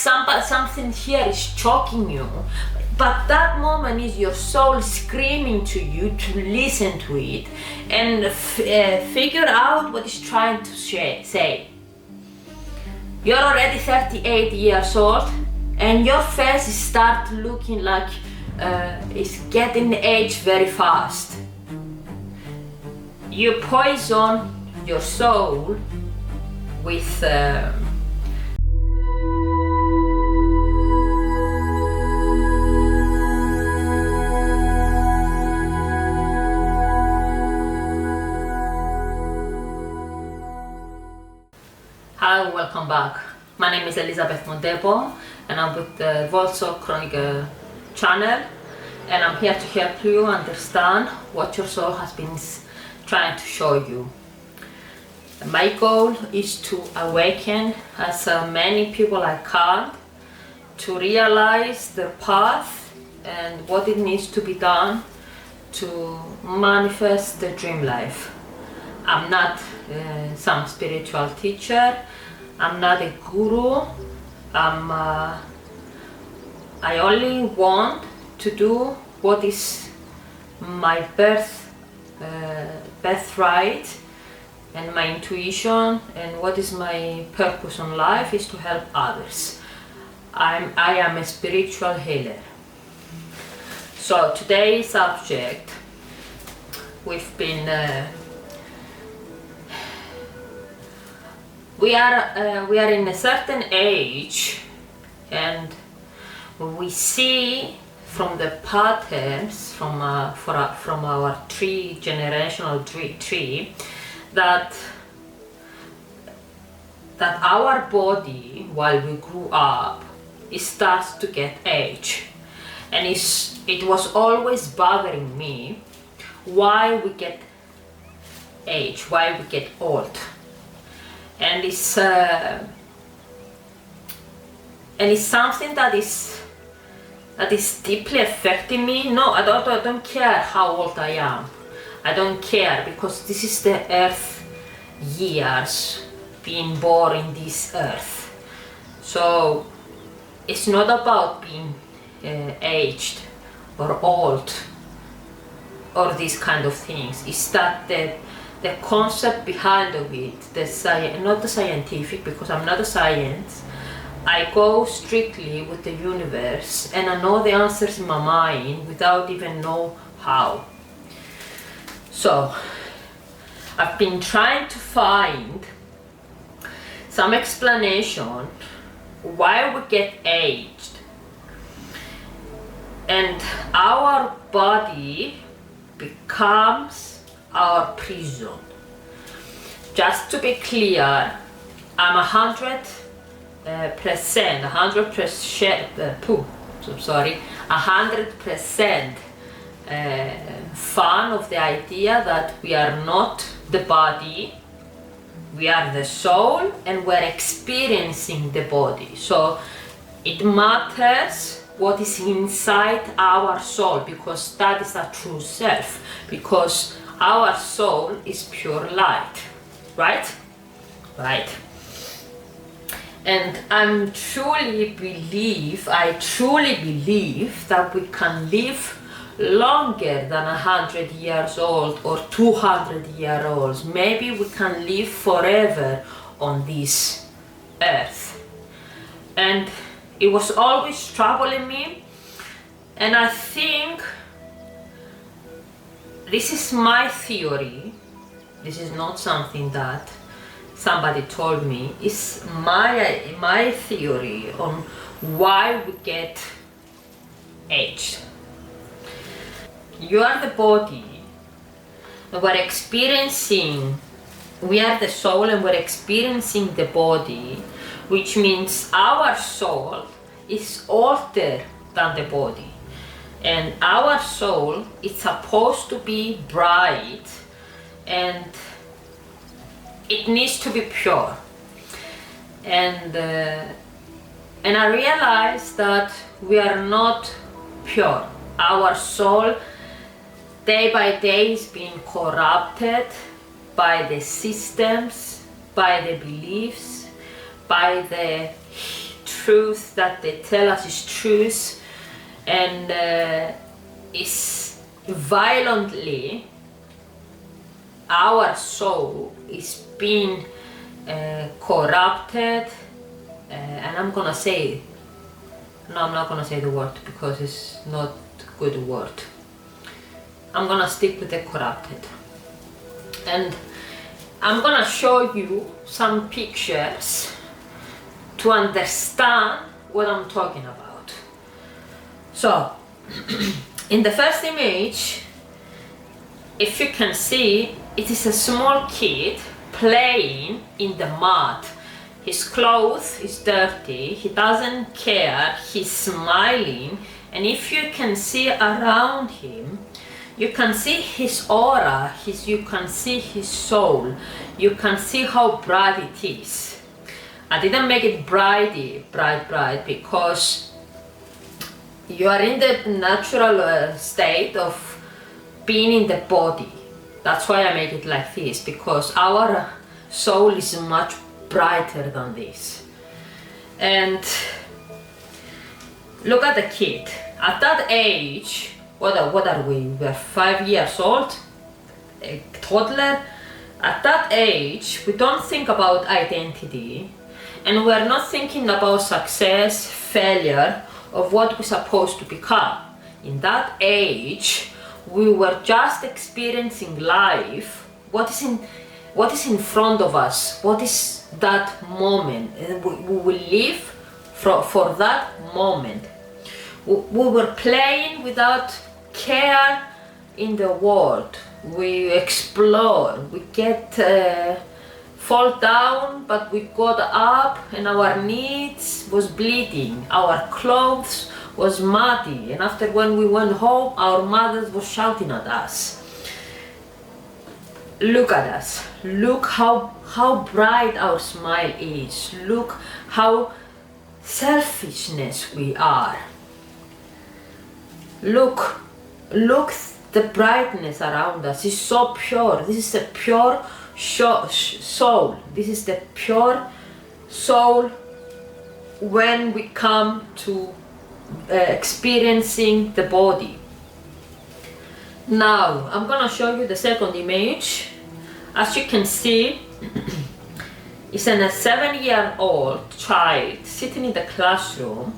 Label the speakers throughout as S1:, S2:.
S1: something here is choking you, but that moment is your soul screaming to you to listen to it and figure out what it's trying to say. You're already 38 years old and your face start looking like it's getting aged very fast. You poison your soul with Hi, welcome back. My name is Elizabeth Montepo and I'm with the Volso Chronic channel, and I'm here to help you understand what your soul has been trying to show you. My goal is to awaken as many people I can to realize their path and what it needs to be done to manifest the dream life. I'm not some spiritual teacher. I'm not a guru. I only want to do what is my birthright and my intuition, and what is my purpose on life is to help others. I am a spiritual healer. So today's subject, we've been we are in a certain age, and we see from the patterns from our generational tree that our body, while we grew up, it starts to get age, and it was always bothering me why we get age, why we get old. And it's something that is deeply affecting me. No, I don't care how old I am. I don't care, because this is the earth years being born in this earth. So it's not about being aged or old or these kind of things. It's that the concept behind of it, not the scientific, because I'm not a science. I go strictly with the universe, and I know the answers in my mind without even know how. So I've been trying to find some explanation why we get aged, and our body becomes our prison. Just to be clear, I'm 100% fan of the idea that we are not the body, we are the soul, and we're experiencing the body. So it matters what is inside our soul, because that is our true self, because our soul is pure light, right? Right. And I truly believe that we can live longer than 100 years old or 200 years old. Maybe we can live forever on this earth. And it was always troubling me, and I think this is my theory. This is not something that somebody told me. It's my theory on why we get aged. You are the body, and we are the soul, and we're experiencing the body, which means our soul is older than the body. And our soul is supposed to be bright, and it needs to be pure. And I realized that we are not pure. Our soul, day by day, is being corrupted by the systems, by the beliefs, by the truth that they tell us is truth, and is violently our soul is being corrupted, and I'm gonna say, no, I'm not gonna say the word because it's not a good word. I'm gonna stick with the corrupted, and I'm gonna show you some pictures to understand what I'm talking about. So in the first image, if you can see, it is a small kid playing in the mud. His clothes is dirty, he doesn't care, he's smiling, and if you can see around him, you can see his aura, you can see his soul, you can see how bright it is. I didn't make it bright because you are in the natural state of being in the body. That's why I make it like this, because our soul is much brighter than this. And look at the kid. At that age, what are we? We're 5 years old, a toddler. At that age, we don't think about identity, and we're not thinking about success, failure, of what we're supposed to become. In that age, we were just experiencing life. What is in front of us? What is that moment? And we will live for that moment. We were playing without care in the world. We explore. We fall down, but we got up, and our knees was bleeding. Our clothes was muddy, and after when we went home, our mothers was shouting at us. Look at us. Look how bright our smile is. Look how selfishness we are. Look the brightness around us is so pure. This is the pure soul. This is the pure soul when we come to experiencing the body. Now I'm gonna show you the second image. As you can see, it's a 7-year-old child sitting in the classroom,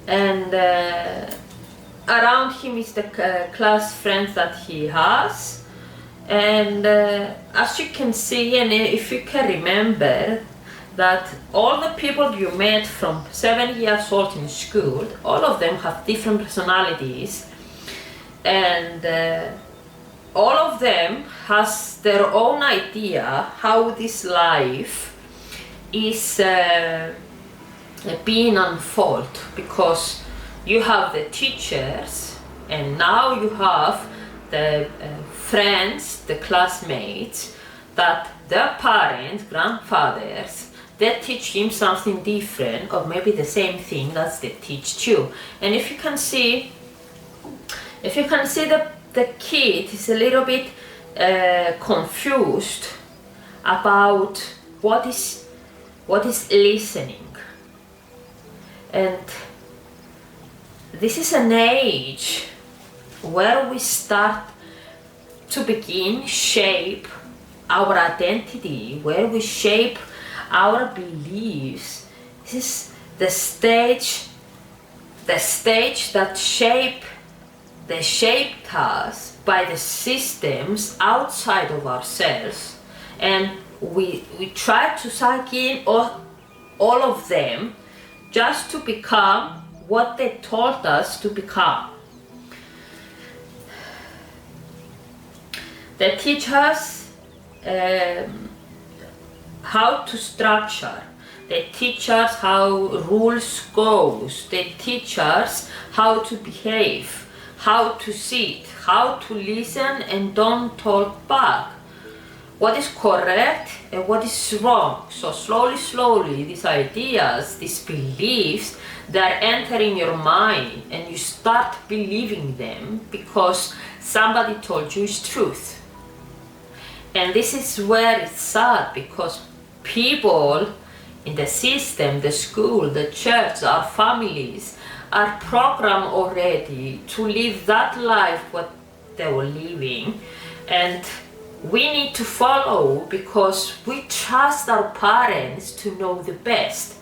S1: and around him is the class friends that he has. And as you can see, and if you can remember, that all the people you met from 7 years old in school, all of them have different personalities, and all of them has their own idea how this life is being unfold, because you have the teachers, and now you have the friends, the classmates, that their parents, grandfathers, they teach him something different, or maybe the same thing that they teach you. And if you can see the kid is a little bit confused about what is listening. And this is an age where we start to begin shape our identity, where we shape our beliefs. This is the stage that shaped us by the systems outside of ourselves, and we try to suck in all of them just to become what they told us to become. They teach us how to structure. They teach us how rules goes. They teach us how to behave, how to sit, how to listen and don't talk back. What is correct and what is wrong. So slowly, these ideas, these beliefs, they're entering your mind, and you start believing them because somebody told you it's truth. And this is where it's sad, because people in the system, the school, the church, our families are programmed already to live that life what they were living, and we need to follow because we trust our parents to know the best.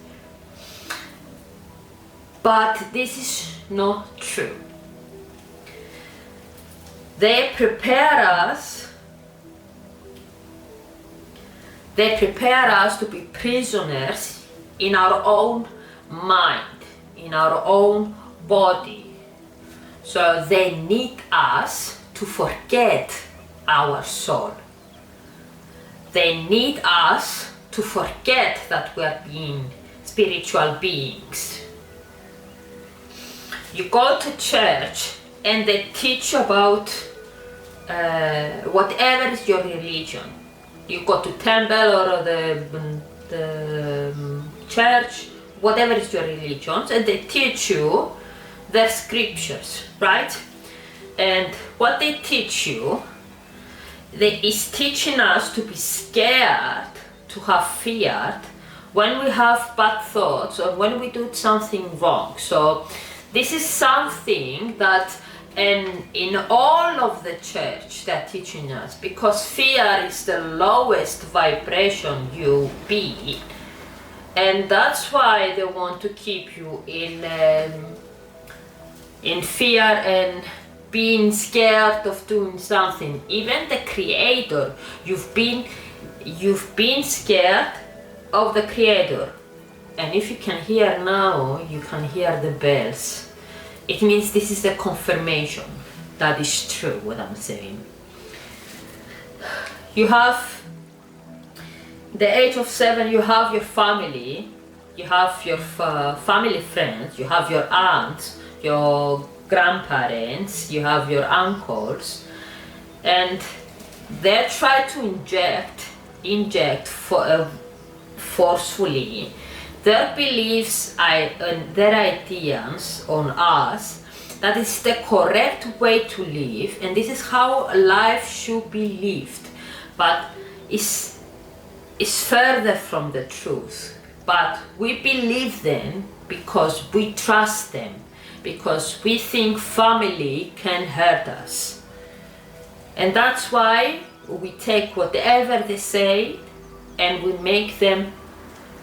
S1: But this is not true. They prepare us to be prisoners in our own mind, in our own body. So they need us to forget our soul. They need us to forget that we are being spiritual beings. You go to church and they teach you about whatever is your religion. You go to temple or the church, whatever is your religion, and they teach you their scriptures, right? And what they teach you, is teaching us to be scared, to have fear when we have bad thoughts or when we do something wrong. So this is something that in all of the church they're teaching us, because fear is the lowest vibration you be, and that's why they want to keep you in fear and being scared of doing something. Even the Creator, you've been scared of the Creator, and if you can hear now, you can hear the bells. It means this is the confirmation that is true what I'm saying. You have the age of 7, you have your family, you have your family friends, you have your aunts, your grandparents, you have your uncles, and they try to inject forcefully their beliefs and their ideas on us, that is the correct way to live and this is how life should be lived, but is further from the truth. But we believe them because we trust them, because we think family can hurt us, and that's why we take whatever they say and we make them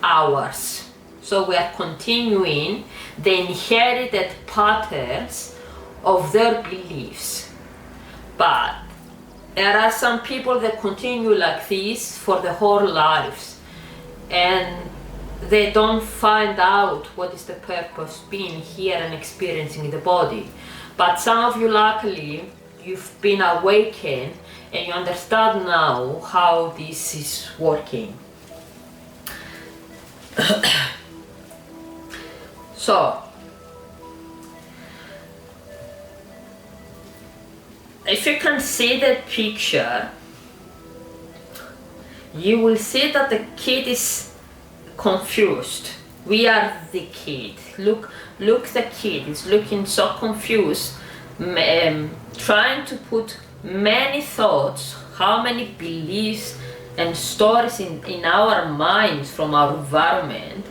S1: ours. So we are continuing the inherited patterns of their beliefs. But there are some people that continue like this for the whole lives, and they don't find out what is the purpose being here and experiencing the body. But some of you, luckily, you've been awakened and you understand now how this is working. So, if you can see the picture, you will see that the kid is confused. We are the kid. Look, the kid is looking so confused, trying to put many thoughts, how many beliefs and stories in our minds from our environment,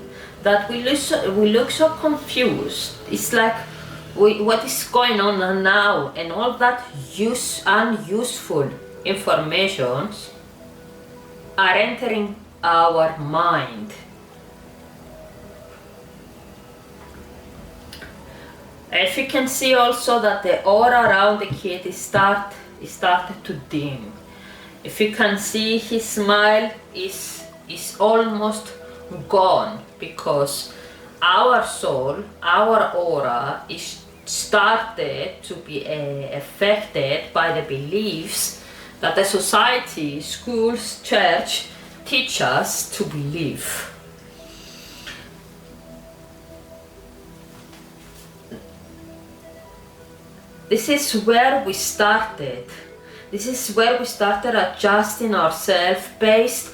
S1: that we look so confused. It's like, what is going on now? And all that unuseful informations are entering our mind. If you can see also that the aura around the kid is started to dim. If you can see, his smile is almost gone, because our soul, our aura is started to be affected by the beliefs that the society, schools, church teach us to believe. This is where we started. This is where we started adjusting ourselves based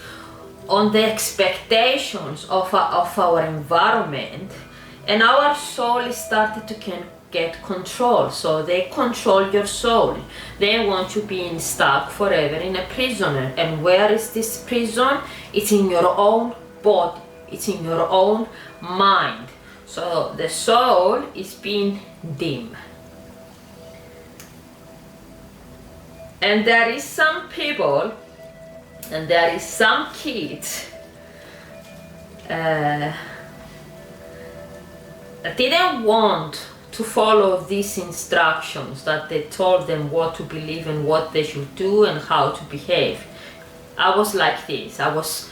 S1: on the expectations of our environment, and our soul started to get control. So they control your soul. They want you being stuck forever in a prison. And where is this prison? It's in your own body. it's in your own mind. So the soul is being dim. And there is some people and there is some kids that didn't want to follow these instructions that they told them what to believe and what they should do and how to behave. I was like this. I was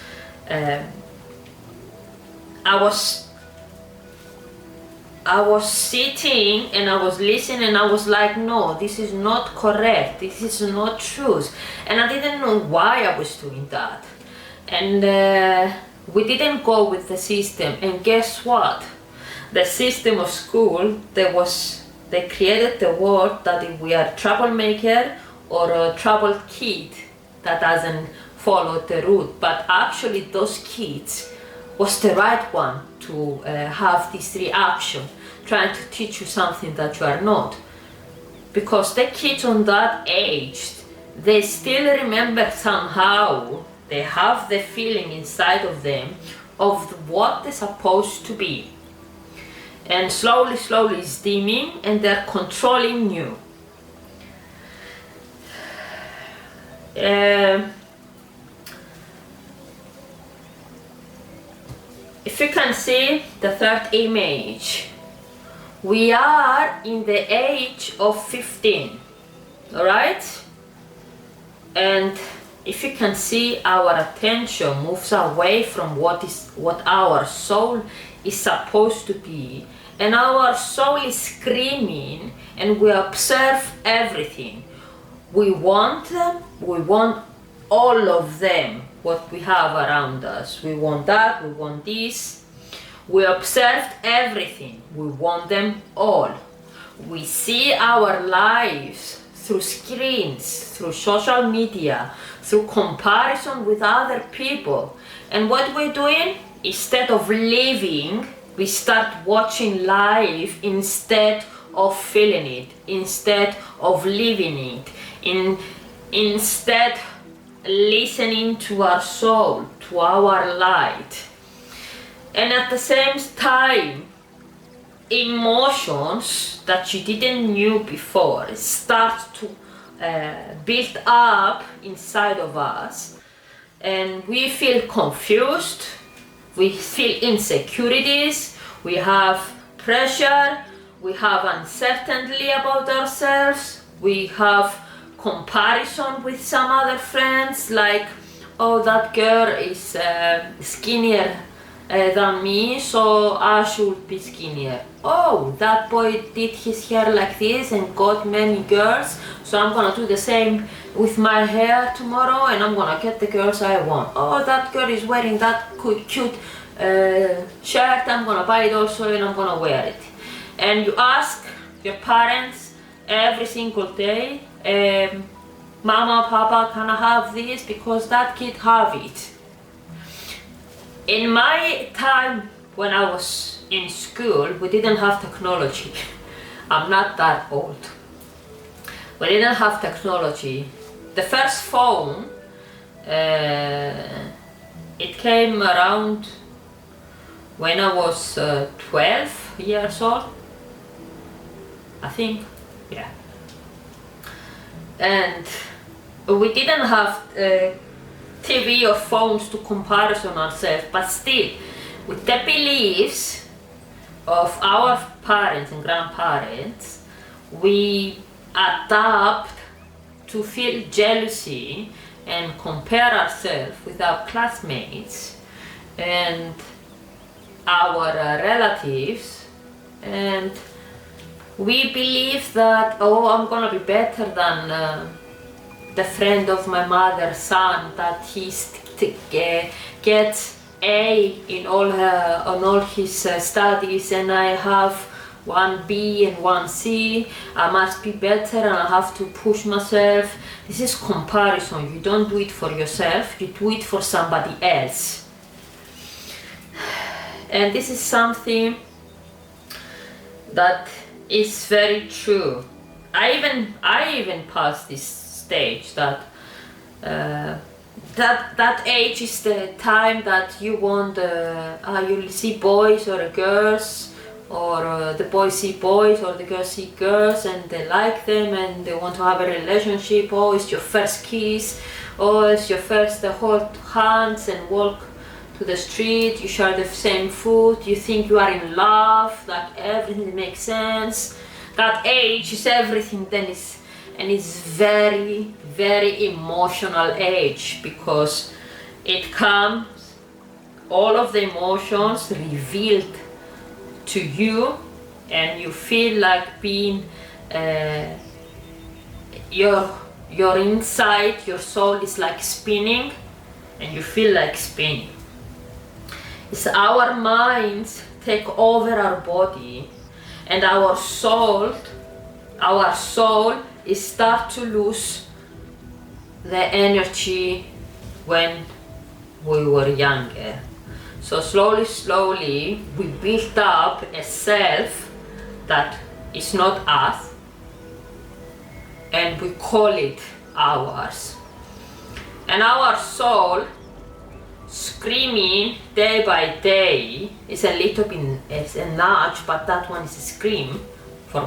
S1: sitting and I was listening and I was like, no, this is not correct, this is not truth. And I didn't know why I was doing that. And we didn't go with the system. And guess what? The system of school, they created the word that if we are a troublemaker or a troubled kid that doesn't follow the route. But actually those kids was the right one to have this reaction, trying to teach you something that you are not. Because the kids on that age, they still remember somehow, they have the feeling inside of them of what they're supposed to be. And slowly it's dimming and they're controlling you. If you can see the third image, we are in the age of 15, all right? And if you can see, our attention moves away from what our soul is supposed to be, and our soul is screaming, and we observe everything. We want them, we want all of them, what we have around us. We want that, we want this. We observed everything, we want them all. We see our lives through screens, through social media, through comparison with other people. And what we're doing, instead of living, we start watching life instead of feeling it, instead of living it, instead listening to our soul, to our light. And at the same time, emotions that you didn't knew before start to build up inside of us, and we feel confused, we feel insecurities, we have pressure, we have uncertainty about ourselves, we have comparison with some other friends, like, oh, that girl is skinnier than me, so I should be skinnier. Oh, that boy did his hair like this and got many girls, so I'm gonna do the same with my hair tomorrow and I'm gonna get the girls I want. Oh, that girl is wearing that cute shirt, I'm gonna buy it also and I'm gonna wear it. And you ask your parents every single day, Mama, Papa, can I have this? Because that kid have it. In my time when I was in school, we didn't have technology. I'm not that old. We didn't have technology. The first phone, it came around when I was 12 years old, I think, yeah. And we didn't have TV or phones to comparison ourselves, but still, with the beliefs of our parents and grandparents, we adapt to feel jealousy and compare ourselves with our classmates and our relatives, and we believe that, oh, I'm gonna be better than the friend of my mother's son, that he gets A in on all his studies and I have 1 B and 1 C. I must be better and I have to push myself. This is comparison. You don't do it for yourself, you do it for somebody else. And this is something that is very true. I even passed this stage that that age is the time that you want you'll see boys or girls, or the boys see boys or the girls see girls and they like them and they want to have a relationship. Oh, it's your first kiss. Oh, it's your first hold hands and walk to the street. You share the same food. You think you are in love, like everything makes sense. That age is everything then is, and it's very, very emotional age, because it comes, all of the emotions revealed to you, and you feel like being your inside, your soul is like spinning, and you feel like spinning. It's our minds take over our body, and our soul is start to lose the energy when we were younger. So slowly we built up a self that is not us, and we call it ours. And our soul screaming day by day is a little bit, it's a nudge, but that one is a scream for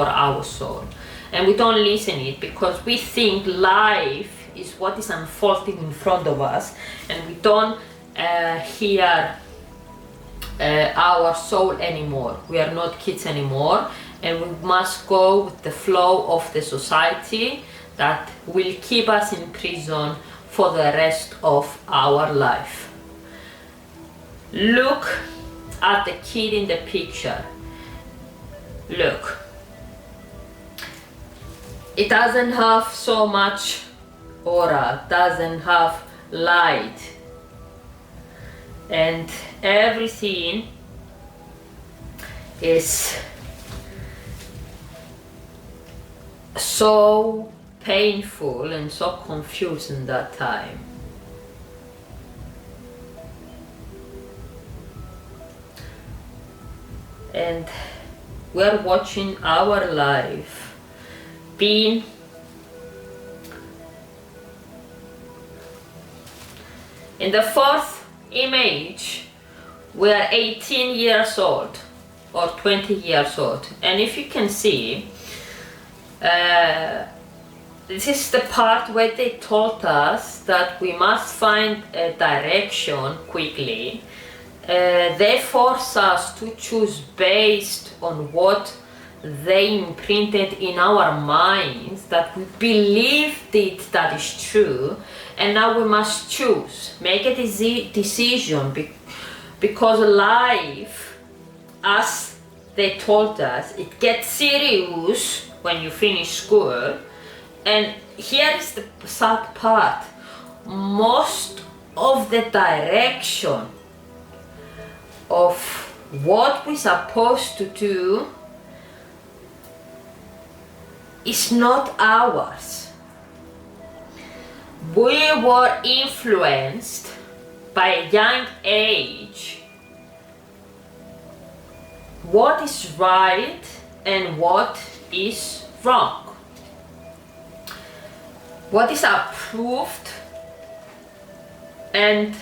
S1: our soul. And we don't listen it because we think life is what is unfolding in front of us, and we don't hear our soul anymore. We are not kids anymore, and we must go with the flow of the society that will keep us in prison for the rest of our life. Look at the kid in the picture. Look. It doesn't have so much aura, doesn't have light, and everything is so painful and so confused in that time. And we're watching our life being in the fourth image. We are 18 years old or 20 years old, and if you can see, this is the part where they told us that we must find a direction quickly. They force us to choose based on what they imprinted in our minds, that we believed it that is true, and now we must choose, make a decision, because life, as they told us, it gets serious when you finish school. And here is the sad part: most of the direction of what we're supposed to do is not ours. We were influenced by a young age what is right and what is wrong, what is approved, and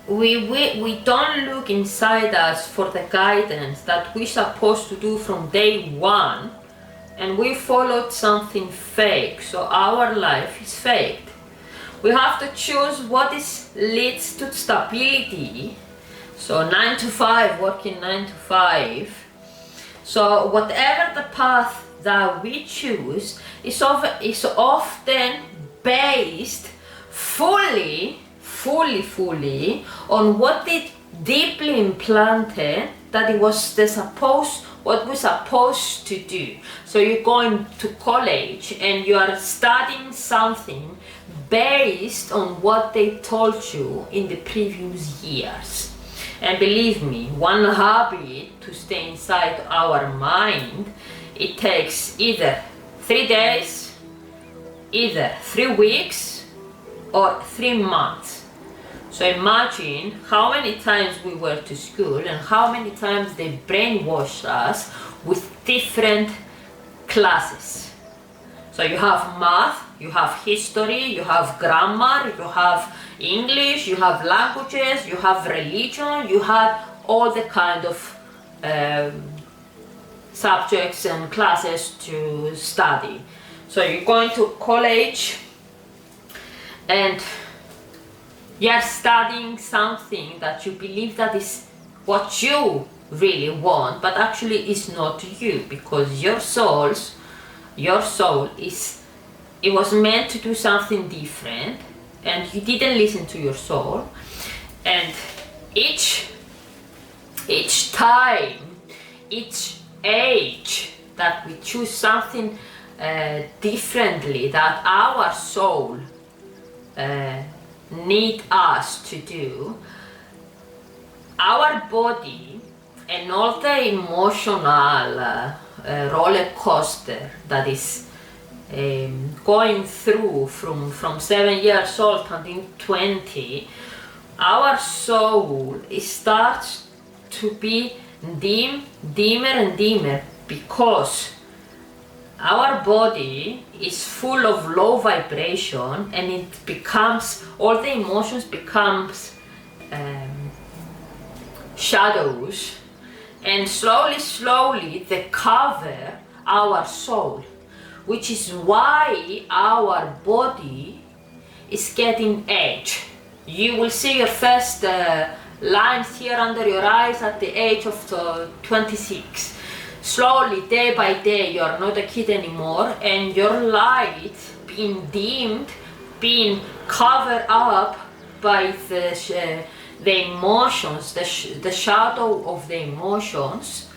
S1: we don't look inside us for the guidance that we're supposed to do from day one, and we followed something fake, so our life is faked. We have to choose what leads to stability, so 9 to 5, working 9 to 5. So whatever the path that we choose is often based fully on what it deeply implanted that it was what we're supposed to do. So you're going to college and you are studying something based on what they told you in the previous years. And believe me, one habit to stay inside our mind, it takes either 3 days, either 3 weeks, or 3 months. So imagine how many times we were to school and how many times they brainwashed us with different classes. So you have math, you have history, you have grammar, you have English, you have languages, you have religion, you have all the kind of subjects and classes to study. So you're going to college and you're studying something that you believe that is what you really want, but actually it's not you, because your soul is, it was meant to do something different and you didn't listen to your soul. And each time, each age that we choose something differently that our soul need us to do, our body and all the emotional roller coaster that is going through from 7 years old until 20, our soul starts to be dimmer and dimmer, because our body is full of low vibration and it becomes, all the emotions becomes shadows, and slowly they cover our soul, which is why our body is getting aged. You will see your first lines here under your eyes at the age of 26. Slowly, day by day, you're not a kid anymore, and your light being dimmed, being covered up by the emotions, the shadow of the emotions,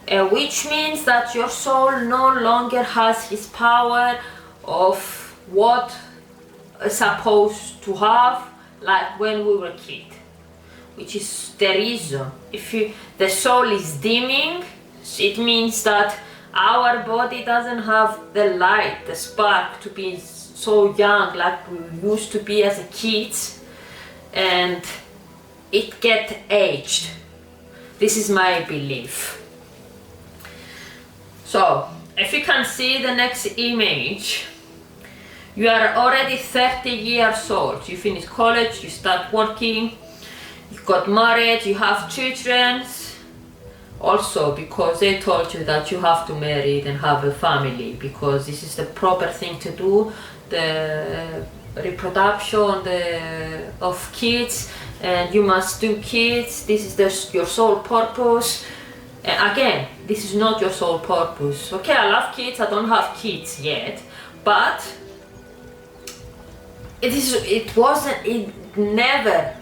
S1: which means that your soul no longer has his power of what is supposed to have, like when we were a kid. Which is the reason, the soul is dimming, it means that our body doesn't have the light, the spark to be so young like we used to be as a kids, and it gets aged. This is my belief. So if you can see the next image, you are already 30 years old. You finish college, you start working, you got married, you have children. Also because they told you that you have to marry and have a family, because this is the proper thing to do, the reproduction of kids, and you must do kids. This is your sole purpose. And again, this is not your sole purpose. Okay, I love kids, I don't have kids yet, but it never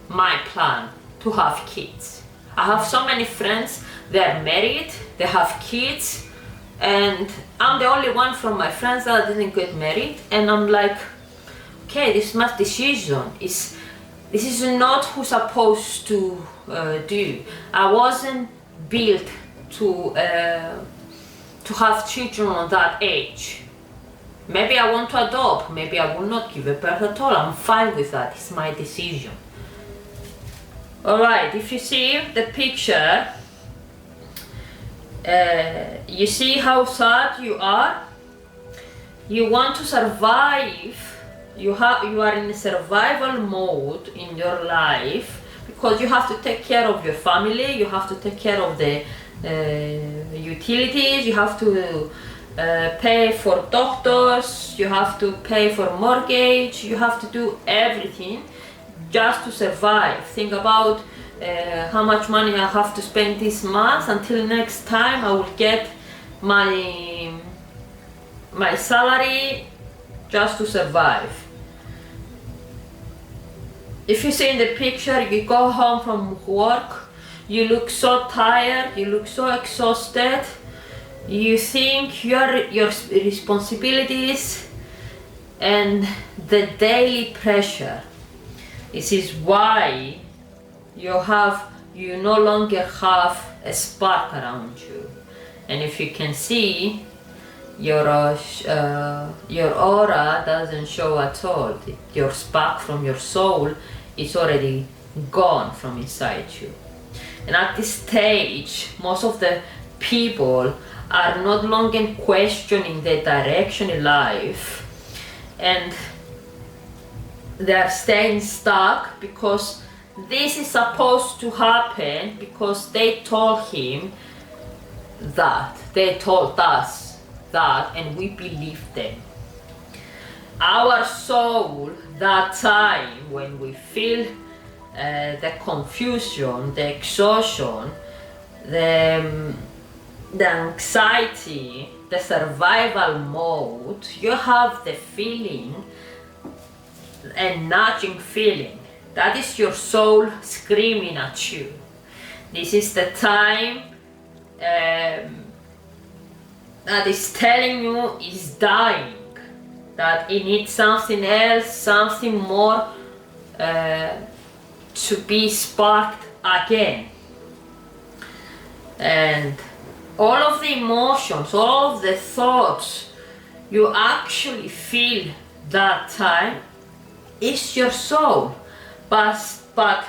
S1: my plan to have kids. I have so many friends, they're married, they have kids, and I'm the only one from my friends that didn't get married, and I'm like, okay, this is my decision. This is not who's supposed to do. I wasn't built to have children on that age. Maybe I want to adopt, maybe I will not give a birth at all. I'm fine with that, it's my decision. Alright, if you see the picture, you see how sad you are. You want to survive. You are in a survival mode in your life, because you have to take care of your family, you have to take care of the utilities, you have to pay for doctors, you have to pay for mortgage, you have to do everything just to survive. Think about how much money I have to spend this month until next time I will get my salary, just to survive. If you see in the picture, you go home from work, you look so tired, you look so exhausted, you think your responsibilities and the daily pressure. This is why you no longer have a spark around you. And if you can see, your aura doesn't show at all. Your spark from your soul is already gone from inside you. And at this stage, most of the people are not longer questioning their direction in life, and they are staying stuck because this is supposed to happen because they told him that, they told us that, and we believed them. Our soul, that time when we feel the confusion, the exhaustion, the anxiety, the survival mode, you have the feeling, a nudging feeling. That is your soul screaming at you. This is the time that is telling you is dying, that it needs something else, something more to be sparked again. And all of the emotions, all of the thoughts you actually feel that time is your soul, but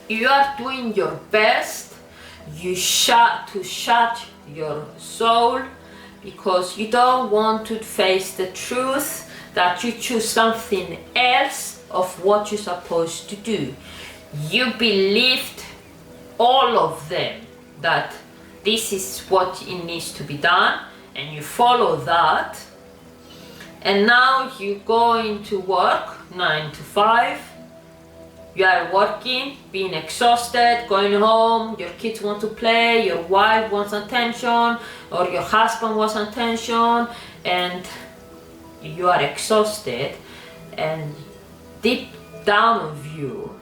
S1: you are doing your best to shut your soul because you don't want to face the truth that you choose something else of what you're supposed to do. You believed all of them that this is what it needs to be done, and you follow that, and now you go into work 9 to 5. You are working, being exhausted, going home, your kids want to play, your wife wants attention, or your husband wants attention, and you are exhausted, and deep down of you,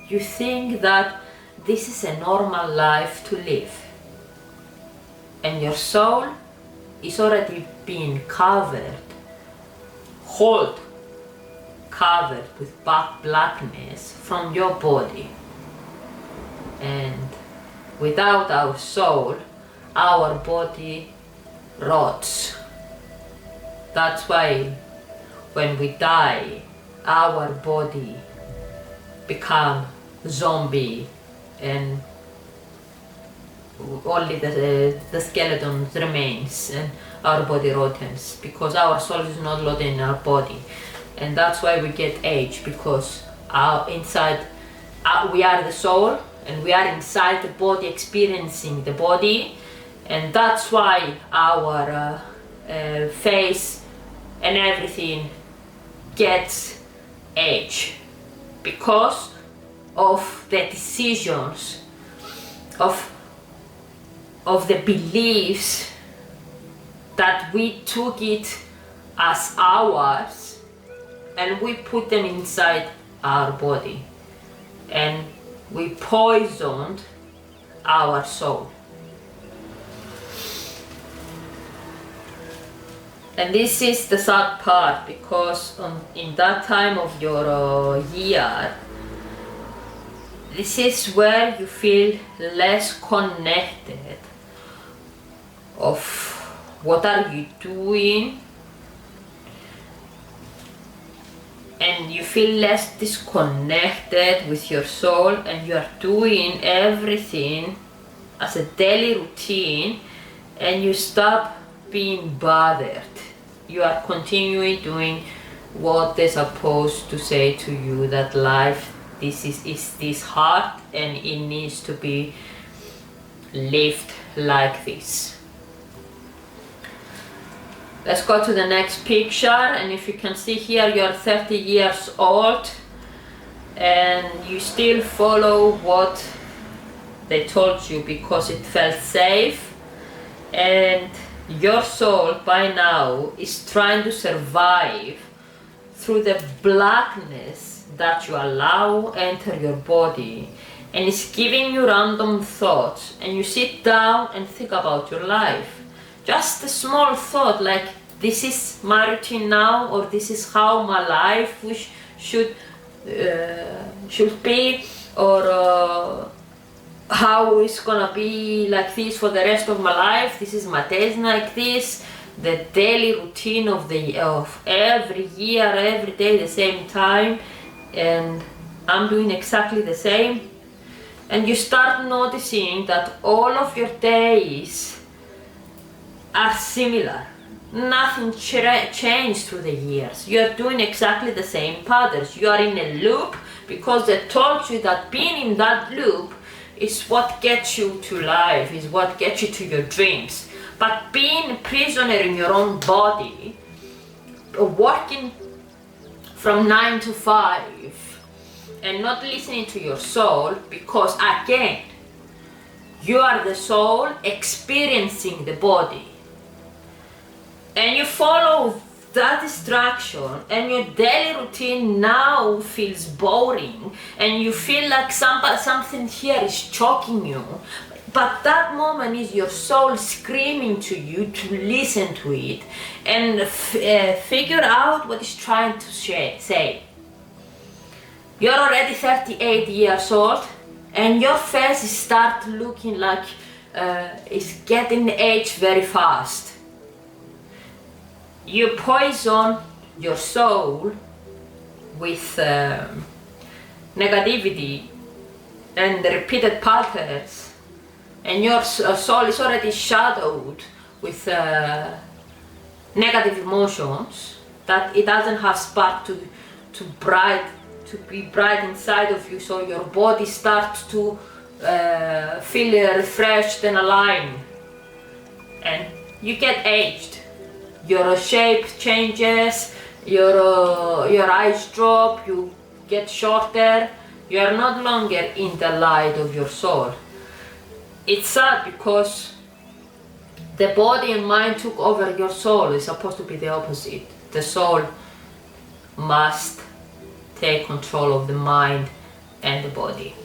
S1: you think that this is a normal life to live. And your soul is already being covered with blackness from your body. And without our soul, our body rots. That's why when we die, our body become zombie and only the skeleton remains and our body rottens because our soul is not loaded in our body. And that's why we get age, because inside we are the soul and we are inside the body, experiencing the body, and that's why our face and everything gets age, because of the decisions of the beliefs that we took it as ours and we put them inside our body, and we poisoned our soul. And this is the sad part, because in that time of your year, this is where you feel less connected of what are you doing, and you feel less disconnected with your soul, and you are doing everything as a daily routine, and you stop being bothered. You are continuing doing what they're supposed to say to you, that life is this hard and it needs to be lived like this. Let's go to the next picture, and if you can see here, you are 30 years old and you still follow what they told you because it felt safe, and your soul by now is trying to survive through the blackness that you allow enter your body, and it's giving you random thoughts, and you sit down and think about your life. Just a small thought like, this is my routine now, or this is how my life should be, or how it's gonna be like this for the rest of my life. This is my days like this, the daily routine of every year, every day, the same time, and I'm doing exactly the same. And you start noticing that all of your days are similar. Nothing changed through the years. You are doing exactly the same patterns. You are in a loop because they told you that being in that loop is what gets you to life, is what gets you to your dreams. But being a prisoner in your own body, working from 9 to 5, and not listening to your soul, because again, you are the soul experiencing the body. And you follow that distraction, and your daily routine now feels boring, and you feel like something here is choking you. But that moment is your soul screaming to you to listen to it and figure out what it's trying to say. You're already 38 years old, and your face starts looking like it's getting aged very fast. You poison your soul with negativity and repeated patterns, and your soul is already shadowed with negative emotions that it doesn't have spark to be bright inside of you, so your body starts to feel refreshed and aligned, and you get aged. Your shape changes, your eyes drop, you get shorter, you are no longer in the light of your soul. It's sad because the body and mind took over your soul. It's supposed to be the opposite. The soul must take control of the mind and the body.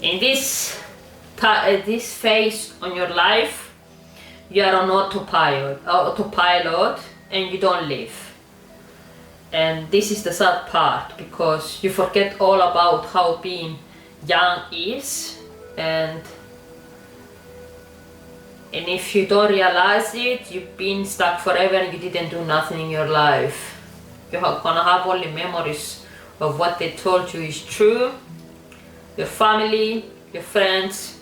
S1: In this phase on your life, you are on autopilot and you don't live. And this is the sad part, because you forget all about how being young is, and if you don't realize it, you've been stuck forever and you didn't do nothing in your life. You're gonna have only memories of what they told you is true, your family, your friends,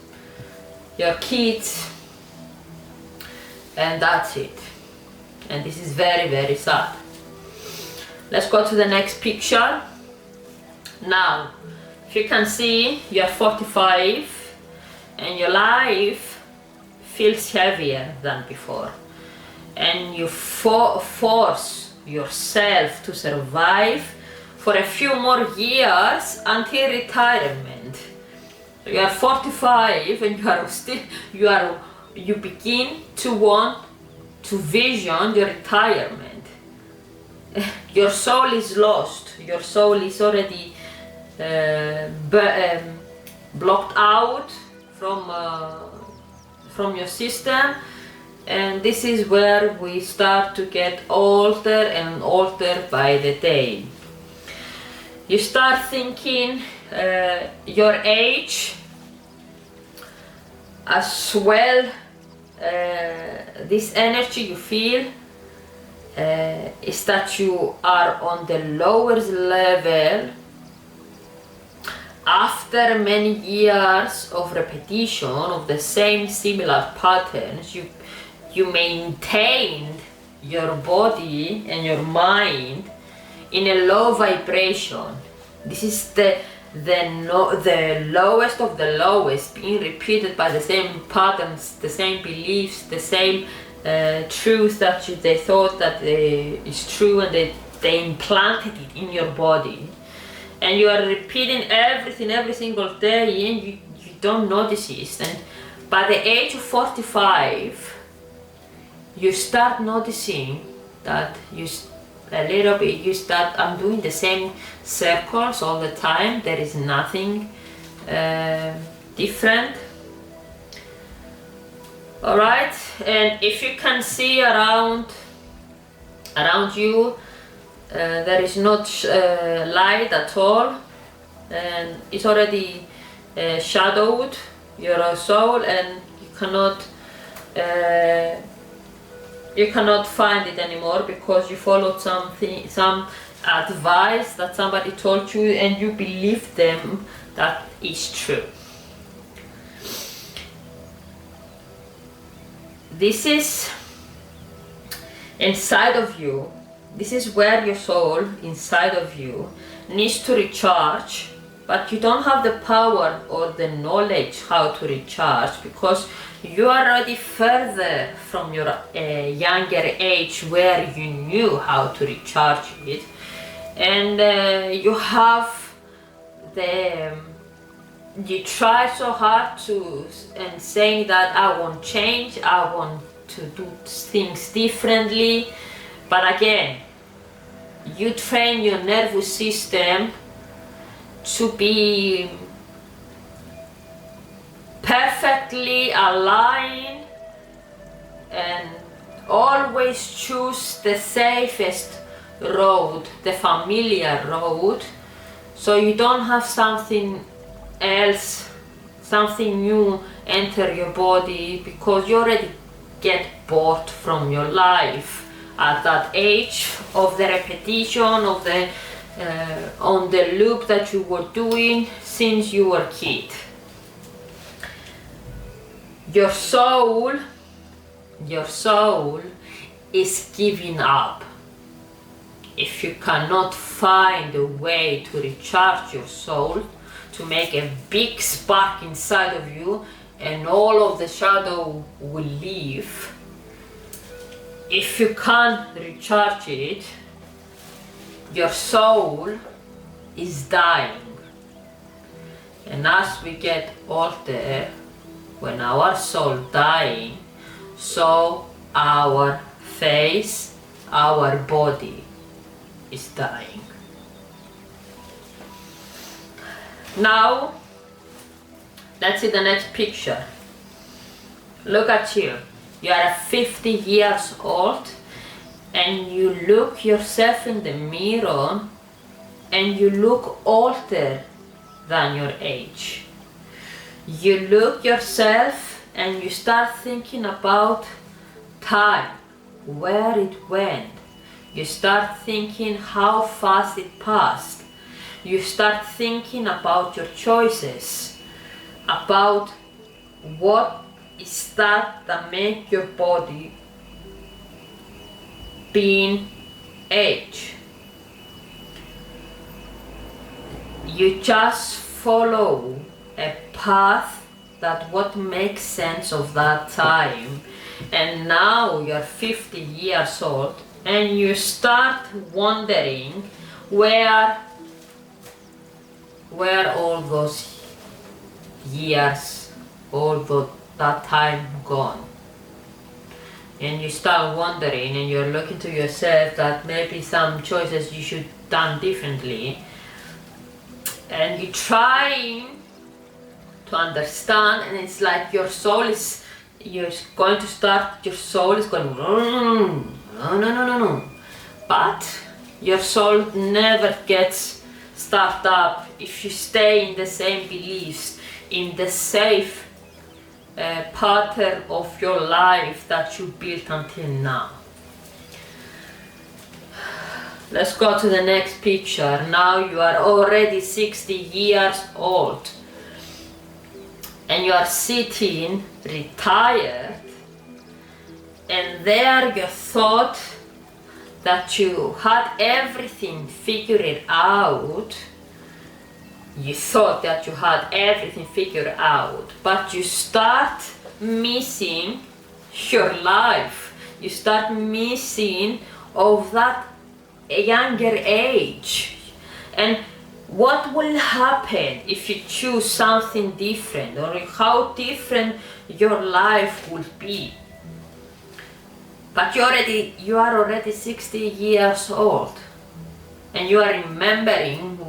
S1: your kids, and that's it. And this is very, very sad. Let's go to the next picture. Now, if you can see, you're 45 and your life feels heavier than before, and you force yourself to survive for a few more years until retirement. You are 45 and you begin to want to vision your retirement. Your soul is lost. Your soul is already blocked out from your system, and this is where we start to get older and older by the day. You start thinking your age as well. This energy you feel is that you are on the lowest level after many years of repetition of the same similar patterns. You maintained your body and your mind in a low vibration. This is the lowest of the lowest, being repeated by the same patterns, the same beliefs, the same truth that they thought that is true, and they implanted it in your body. And you are repeating everything every single day, and you don't notice it. And by the age of 45, you start noticing that I'm doing the same circles all the time. There is nothing different. Alright, and if you can see around you, there is not light at all, and it's already shadowed your soul, and you cannot find it anymore because you followed some advice that somebody told you, and you believe them that is true. this is inside of you. This is where your soul inside of you needs to recharge, but you don't have the power or the knowledge how to recharge because you are already further from your younger age where you knew how to recharge it, and you have you try so hard to and saying that I want change, I want to do things differently, but again you train your nervous system to be perfectly aligned and always choose the safest road, the familiar road, so you don't have something else, something new enter your body, because you already get bored from your life at that age of the repetition of the on the loop that you were doing since you were a kid. Your soul is giving up. If you cannot find a way to recharge your soul, to make a big spark inside of you and all of the shadow will leave, if you can't recharge it, your soul is dying. And as we get older, when our soul dying, so our face, our body is dying. Now, let's see the next picture. Look at you. You are 50 years old and you look yourself in the mirror and you look older than your age. You look yourself and you start thinking about time, where it went. You start thinking how fast it passed. You start thinking about your choices, about what is that make your body being age. You just follow a path that what makes sense of that time, and now you're 50 years old and you start wondering where all those years, that time gone. And you start wondering and you're looking to yourself that maybe some choices you should done differently, and you trying to understand, and it's like your soul is, your soul is going no, but your soul never gets started up if you stay in the same beliefs, in the safe pattern of your life that you built until now. Let's go to the next picture. Now you are already 60 years old and you are sitting retired, and there you thought that you had everything figured out. You thought that you had everything figured out, but you start missing your life. You start missing of that younger age. And what will happen if you choose something different, or how different your life will be? But you are already 60 years old, and you are remembering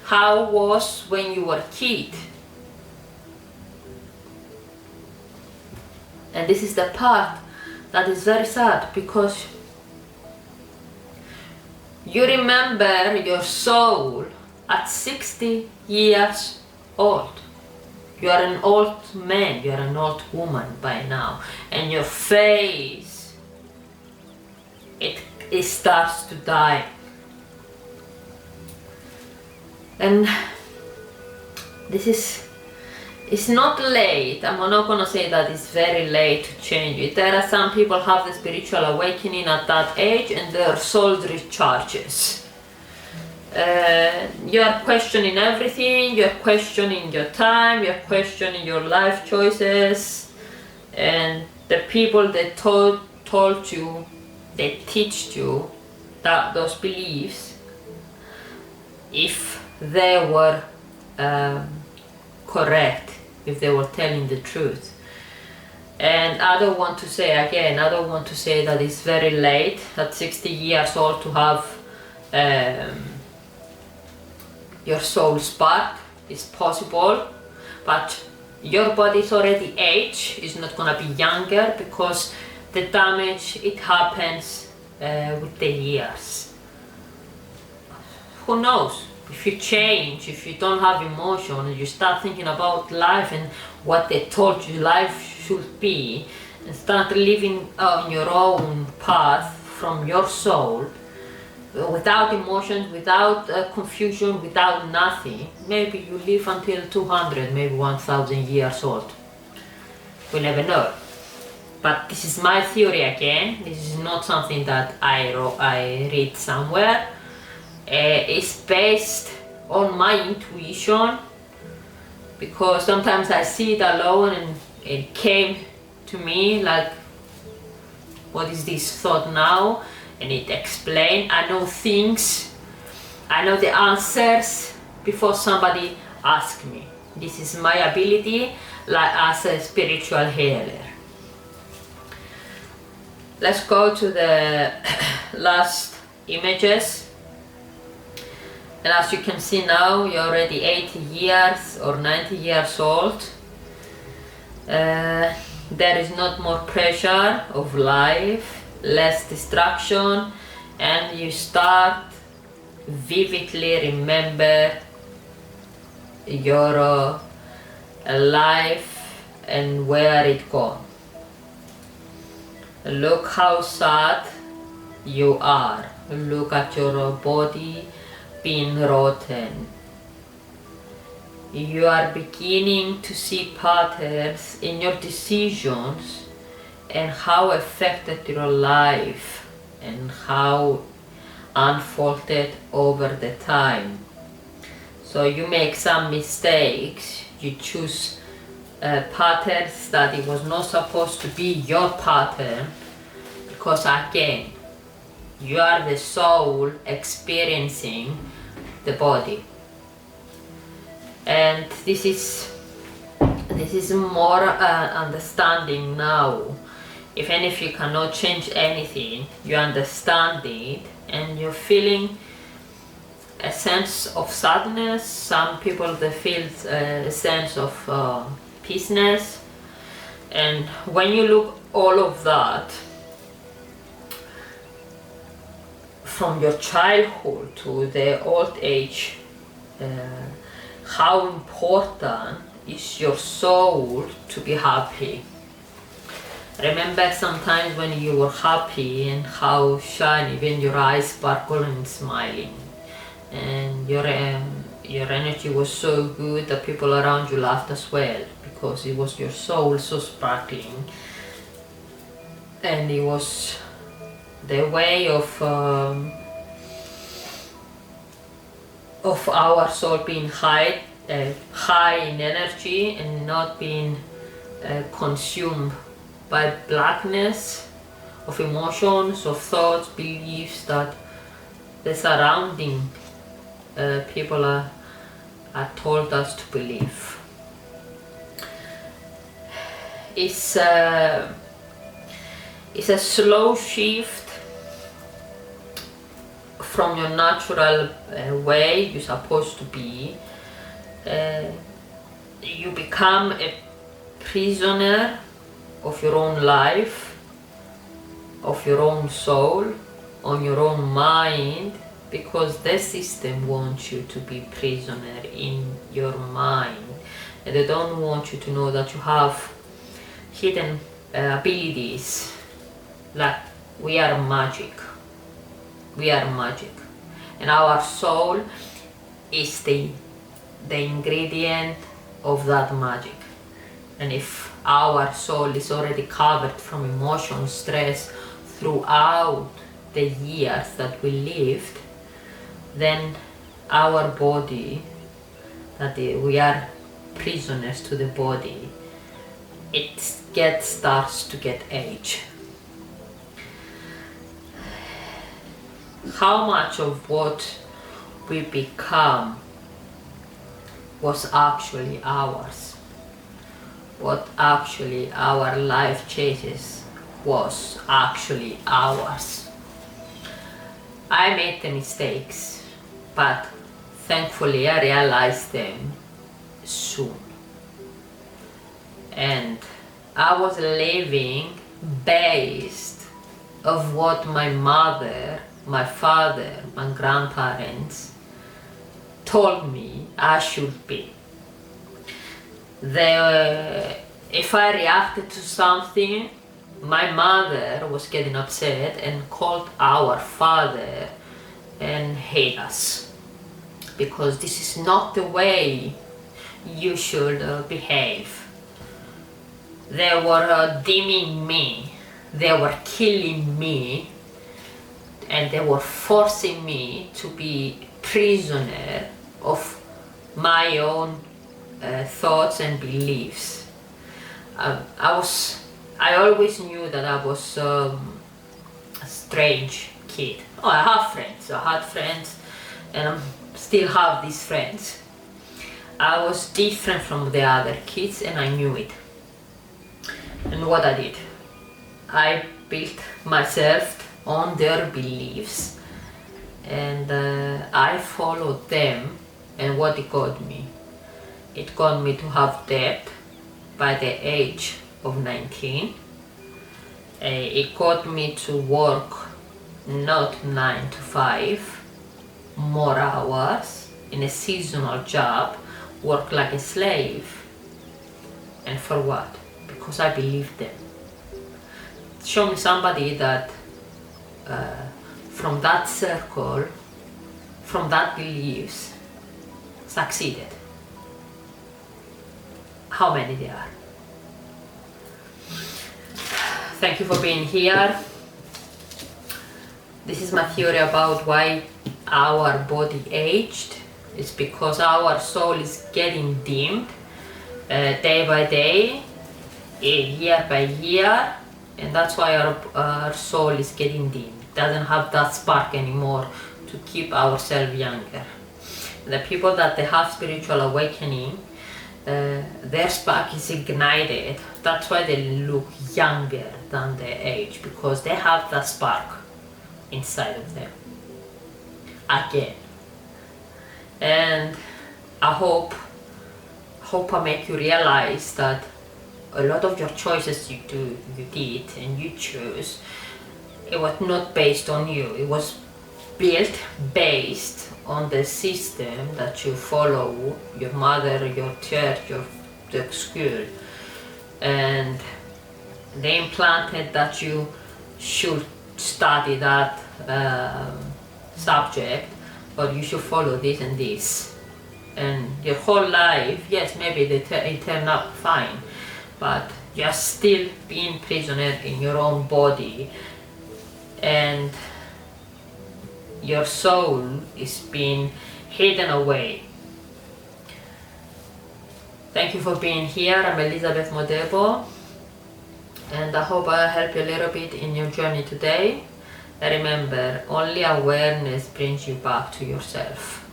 S1: how was when you were a kid. And this is the part that is very sad, because you remember your soul at 60 years old. You are an old man, you are an old woman by now, and your face, it starts to die. And this is it's not late. I'm not gonna say that it's very late to change it. There are some people have the spiritual awakening at that age and their soul recharges. You're questioning everything, you're questioning your time, you're questioning your life choices, and the people that told you, they teach you that those beliefs, if they were correct, if they were telling the truth. And I don't want to say again, I don't want to say that it's very late at 60 years old to have your soul spark. Is possible, but your body is already aged, it's not gonna be younger, because the damage, it happens with the years. Who knows? If you change, if you don't have emotion, and you start thinking about life and what they told you life should be, and start living on your own path from your soul, without emotions, without confusion, without nothing, maybe you live until 200, maybe 1000 years old. We never know. But this is my theory again. This is not something that I read somewhere. It's based on my intuition, because sometimes I see it alone and it came to me like, what is this thought now? And it explained. I know things, I know the answers before somebody asks me. This is my ability, like as a spiritual healer. Let's go to the last images. And as you can see now, you're already 80 years or 90 years old. There is not more pressure of life, less distraction, and you start vividly remember your life and where it gone. Look how sad you are. Look at your body being rotten. You are beginning to see patterns in your decisions and how affected your life and how unfolded over the time. So you make some mistakes, you choose patterns that it was not supposed to be your pattern, because again, you are the soul experiencing the body. And this is more understanding now. If any of you cannot change anything, you understand it and you're feeling a sense of sadness. Some people, they feel a sense of peaceness. And when you look all of that from your childhood to the old age, how important is your soul to be happy. Remember sometimes when you were happy and how shiny, when your eyes sparkle and smiling, and your energy was so good that people around you laughed as well, because it was your soul so sparkling, and it was the way of our soul being high in energy and not being consumed by blackness of emotions, of thoughts, beliefs that the surrounding people are told us to believe. It's a slow shift from your natural way you're supposed to be. You become a prisoner of your own life, of your own soul, on your own mind, because the system wants you to be prisoner in your mind, and they don't want you to know that you have hidden abilities. Like we are magic, and our soul is the ingredient of that magic. And if our soul is already covered from emotion, stress throughout the years that we lived, then our body, we are prisoners to the body, it starts to get age. How much of what we become was actually ours? What actually our life choices was actually ours? I made the mistakes, but thankfully I realized them soon. And I was living based of what my mother, my father, my grandparents told me I should be. If I reacted to something, my mother was getting upset and called our father and hate us, because this is not the way you should behave. They were deeming me, they were killing me, and they were forcing me to be prisoner of my own thoughts and beliefs. I always knew that I was a strange kid. Oh, I had friends, and I still have these friends. I was different from the other kids, and I knew it. And what I did, I built myself on their beliefs, and I followed them. And what it got me? It got me to have debt by the age of 19. It got me to work not 9 to 5, more hours in a seasonal job, work like a slave. And for what? Because I believed them. Show me somebody that from that circle, from that beliefs, succeeded. How many there are? Thank you for being here. This is my theory about why our body aged. It's because our soul is getting dimmed day by day, year by year, and that's why our soul is getting dim. It doesn't have that spark anymore to keep ourselves younger. The people that they have spiritual awakening, their spark is ignited. That's why they look younger than their age, because they have that spark inside of them again. And I hope I make you realize that a lot of your choices you did and you chose, it was not based on you. It was built based on the system that you follow, your mother, your church, the school, and they implanted that you should study that subject, or you should follow this and this. And your whole life, yes, maybe it turned out fine, but you're still being prisoner in your own body, and your soul is being hidden away. Thank you for being here. I'm Elizabeth Modebo, and I hope I help you a little bit in your journey today. And remember, only awareness brings you back to yourself.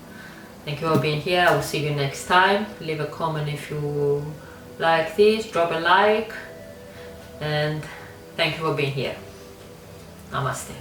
S1: Thank you for being here. I will see you next time. Leave a comment if you like this, drop a like, and thank you for being here. Namaste.